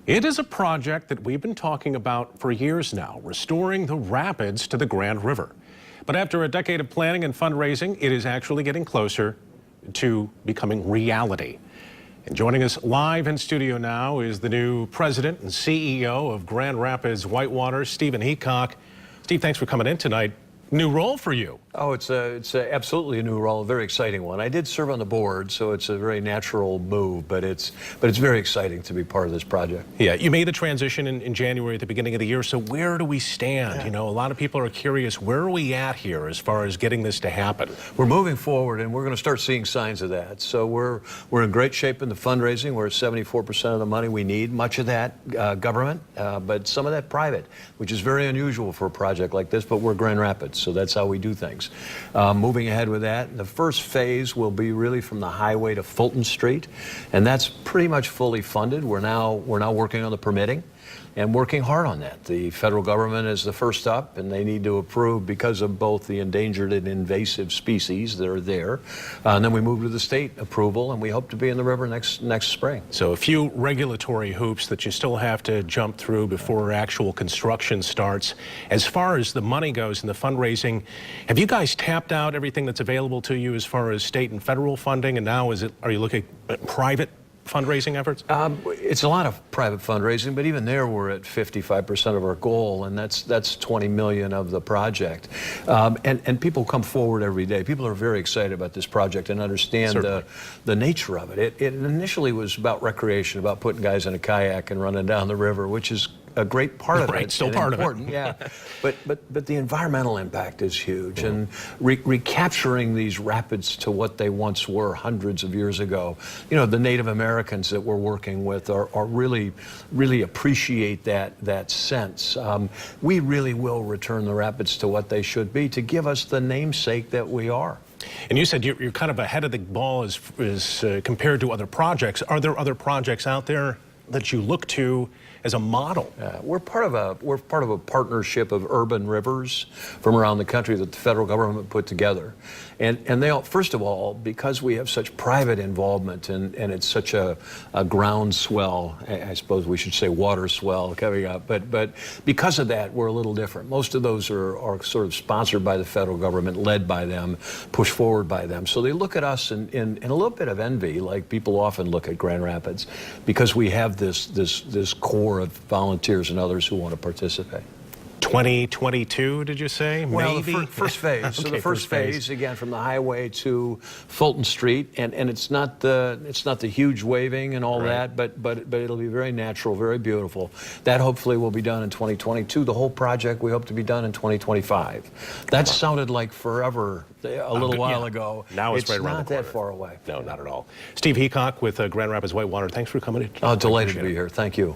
It is a project that we've been talking about for years now, restoring the rapids to the Grand River. But after a decade of planning and fundraising, it is actually getting closer to becoming reality. And joining us live in studio now is the new president and CEO of Grand Rapids Whitewater, Steve Heacock. Steve, thanks for coming in tonight. New role for you. Oh, it's absolutely a new role, a very exciting one. I did serve on the board, so it's a very natural move, but it's very exciting to be part of this project. Yeah, you made the transition in January at the beginning of the year, so where do we stand? Yeah. You know, a lot of people are curious, where are we at here as far as getting this to happen? We're moving forward, and we're going to start seeing signs of that. So we're in great shape in the fundraising. We're at 74% of the money we need, much of that government, but some of that private, which is very unusual for a project like this, but we're Grand Rapids, so that's how we do things. Moving ahead with that, the first phase will be really from the highway to Fulton Street, and that's pretty much fully funded. We're now working on the permitting and working hard on that. The federal government is the first up, and they need to approve because of both the endangered and invasive species that are there. And then we move to the state approval, and we hope to be in the river next spring. So a few regulatory hoops that you still have to jump through before actual construction starts. As far as the money goes and the fundraising, have you guys tapped out everything that's available to you as far as state and federal funding? And now are you looking at private fundraising efforts? It's a lot of private fundraising, but even there we're at 55% of our goal, and that's 20 million of the project. And people come forward every day. People are very excited about this project and understand the nature of it. It initially was about recreation, about putting guys in a kayak and running down the river, which is a great part of it. Still part of it. Yeah. But the environmental impact is huge, and recapturing these rapids to what they once were hundreds of years ago. You know, the Native Americans that we're working with are really appreciate that sense. We really will return the rapids to what they should be to give us the namesake that we are. And you said you're kind of ahead of the ball as compared to other projects. Are there other projects out there that you look to as a model? We're part of a partnership of urban rivers from around the country that the federal government put together, and they all, first of all, because we have such private involvement and it's such a groundswell, I suppose we should say water swell coming up, but because of that we're a little different. Most of those are sort of sponsored by the federal government, led by them, pushed forward by them, so they look at us in a little bit of envy, like people often look at Grand Rapids, because we have this core of volunteers and others who want to participate. 2022, did you say? Well, maybe? The first phase. Okay, so the first phase, again, from the highway to Fulton Street, and it's not the huge waving and all that, but it'll be very natural, very beautiful. That hopefully will be done in 2022. The whole project we hope to be done in 2025. That sounded like forever a little while ago. Now it's right around the corner. Not that far away. No, not at all. Steve Heacock with Grand Rapids Whitewater. Thanks for coming in. Oh, delighted to be here. Thank you.